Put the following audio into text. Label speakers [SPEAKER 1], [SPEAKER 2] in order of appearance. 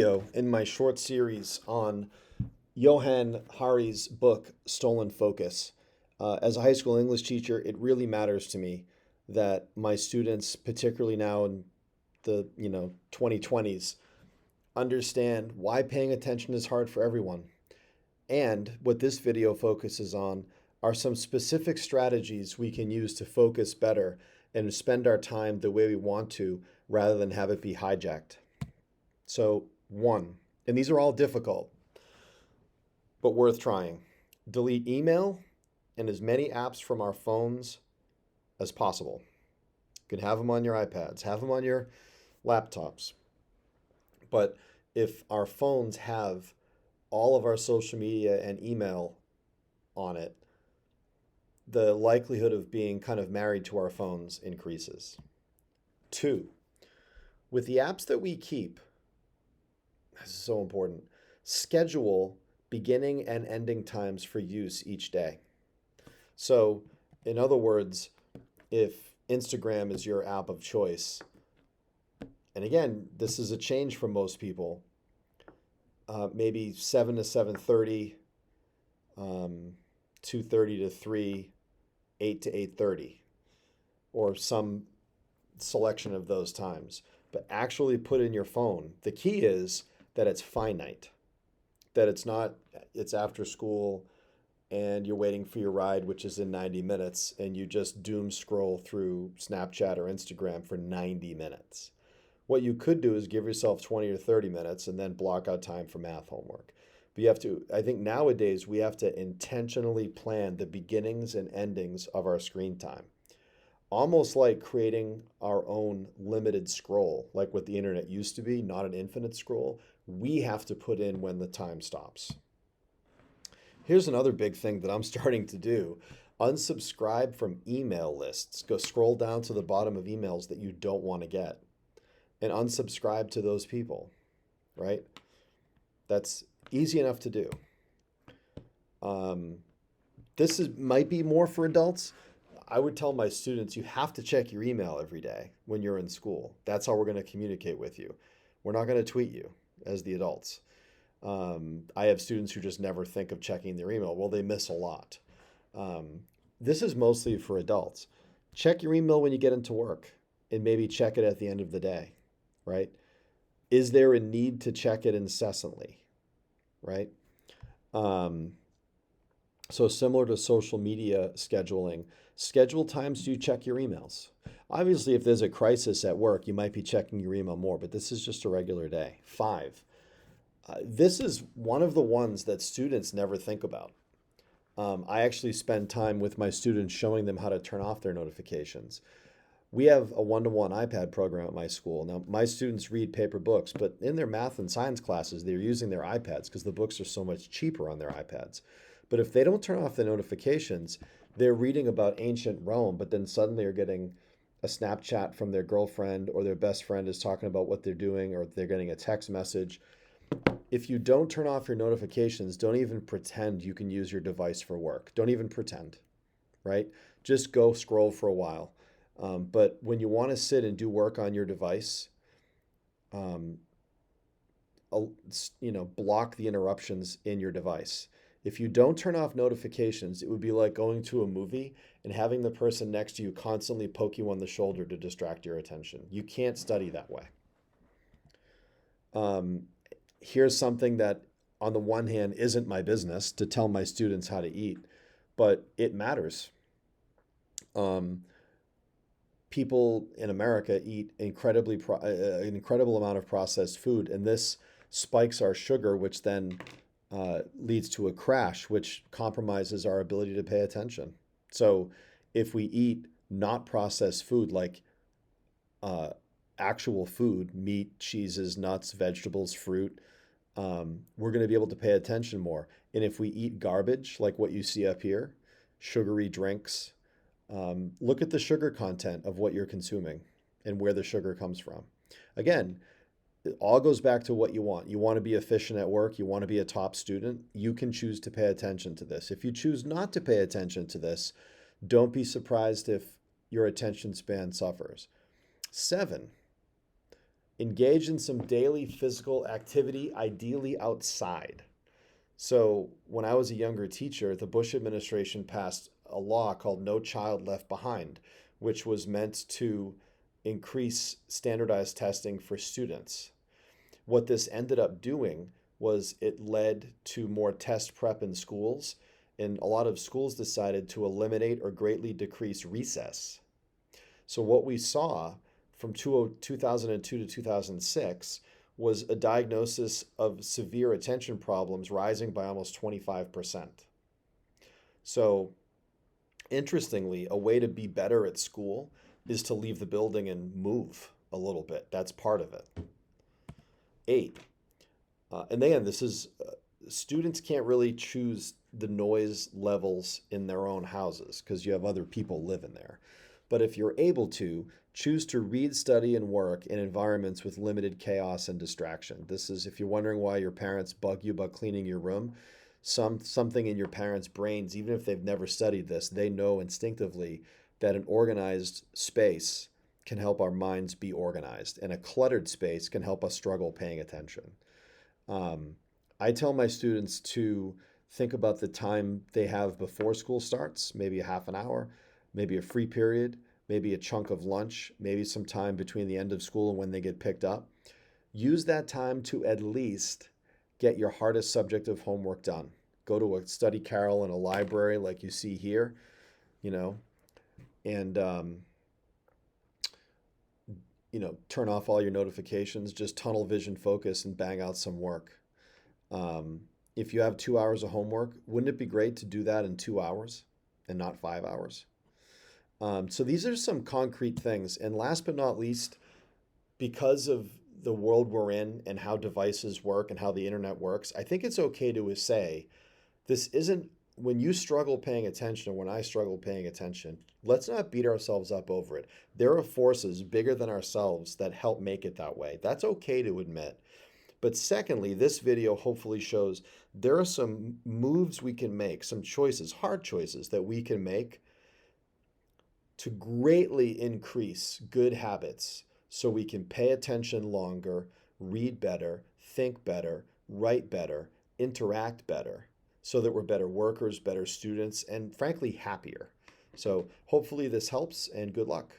[SPEAKER 1] Video in my short series on Johann Hari's book, Stolen Focus. As a high school English teacher, it really matters to me that my students, particularly now in the 2020s, understand why paying attention is hard for everyone. And what this video focuses on are some specific strategies we can use to focus better and spend our time the way we want to rather than have it be hijacked. So, one, and these are all difficult, but worth trying. Delete email and as many apps from our phones as possible. You can have them on your iPads, have them on your laptops. But if our phones have all of our social media and email on it, the likelihood of being kind of married to our phones increases. Two, with the apps that we keep, this is so important, schedule beginning and ending times for use each day. So, in other words, if Instagram is your app of choice, and again, this is a change for most people, maybe 7 to 7:30, 2:30 to 3, 8 to 8:30, or some selection of those times. But actually put in your phone. The key is that it's finite, that it's after school and you're waiting for your ride, which is in 90 minutes, and you just doom scroll through Snapchat or Instagram for 90 minutes. What you could do is give yourself 20 or 30 minutes and then block out time for math homework. But I think nowadays we have to intentionally plan the beginnings and endings of our screen time. Almost like creating our own limited scroll, like what the internet used to be, not an infinite scroll. We have to put in when the time stops. Here's another big thing that I'm starting to do. Unsubscribe from email lists. Go scroll down to the bottom of emails that you don't want to get and unsubscribe to those people, right? That's easy enough to do. Might be more for adults. I would tell my students, you have to check your email every day when you're in school. That's how we're going to communicate with you. We're not going to tweet you as the adults. I have students who just never think of checking their email. Well, they miss a lot. This is mostly for adults. Check your email when you get into work and maybe check it at the end of the day, right? Is there a need to check it incessantly, right? So similar to social media scheduling, schedule times you check your emails. Obviously, if there's a crisis at work, you might be checking your email more, but this is just a regular day. Five, this is one of the ones that students never think about. I actually spend time with my students showing them how to turn off their notifications. We have a one-to-one iPad program at my school. Now, my students read paper books, but in their math and science classes, they're using their iPads because the books are so much cheaper on their iPads. But if they don't turn off the notifications, they're reading about ancient Rome, but then suddenly are getting a Snapchat from their girlfriend or their best friend is talking about what they're doing, or they're getting a text message. If you don't turn off your notifications, don't even pretend you can use your device for work. Don't even pretend, right? Just go scroll for a while. But when you want to sit and do work on your device, um, block the interruptions in your device. If you don't turn off notifications, it would be like going to a movie and having the person next to you constantly poke you on the shoulder to distract your attention. You can't study that way. Here's something that, on the one hand, isn't my business to tell my students how to eat, but it matters. People in America eat an incredible amount of processed food, and this spikes our sugar, which then leads to a crash, which compromises our ability to pay attention. So if we eat not processed food, like actual food, meat, cheeses, nuts, vegetables, fruit, we're going to be able to pay attention more. And if we eat garbage, like what you see up here, sugary drinks, look at the sugar content of what you're consuming and where the sugar comes from. Again, it all goes back to what you want. You want to be efficient at work. You want to be a top student. You can choose to pay attention to this. If you choose not to pay attention to this, don't be surprised if your attention span suffers. Seven, Engage in some daily physical activity, ideally outside. So, when I was a younger teacher, the Bush administration passed a law called No Child Left Behind, which was meant to increase standardized testing for students. What this ended up doing was it led to more test prep in schools, and a lot of schools decided to eliminate or greatly decrease recess. So, what we saw from 2002 to 2006 was a diagnosis of severe attention problems rising by almost 25%. So, interestingly, a way to be better at school is to leave the building and move a little bit. That's part of it. Eight, and again, this is students can't really choose the noise levels in their own houses because you have other people living there. But if you're able to, choose to read, study, and work in environments with limited chaos and distraction. This is if you're wondering why your parents bug you about cleaning your room, something in your parents' brains, even if they've never studied this, they know instinctively that an organized space can help our minds be organized, and a cluttered space can help us struggle paying attention. Um, I tell my students to think about the time they have before school starts, maybe a half an hour, maybe a free period, maybe a chunk of lunch, maybe some time between the end of school and when they get picked up. Use that time to at least get your hardest subject of homework done. Go to a study carrel in a library like you see here, you know, and turn off all your notifications, just tunnel vision focus and bang out some work. If you have 2 hours of homework, wouldn't it be great to do that in 2 hours and not 5 hours? So these are some concrete things. And last but not least, because of the world we're in and how devices work and how the internet works, I think it's okay to say this isn't when you struggle paying attention or when I struggle paying attention, let's not beat ourselves up over it. There are forces bigger than ourselves that help make it that way. That's okay to admit. But secondly, this video hopefully shows there are some moves we can make, some choices, hard choices that we can make to greatly increase good habits so we can pay attention longer, read better, think better, write better, interact better, so that we're better workers, better students, and frankly, happier. So hopefully this helps, and good luck.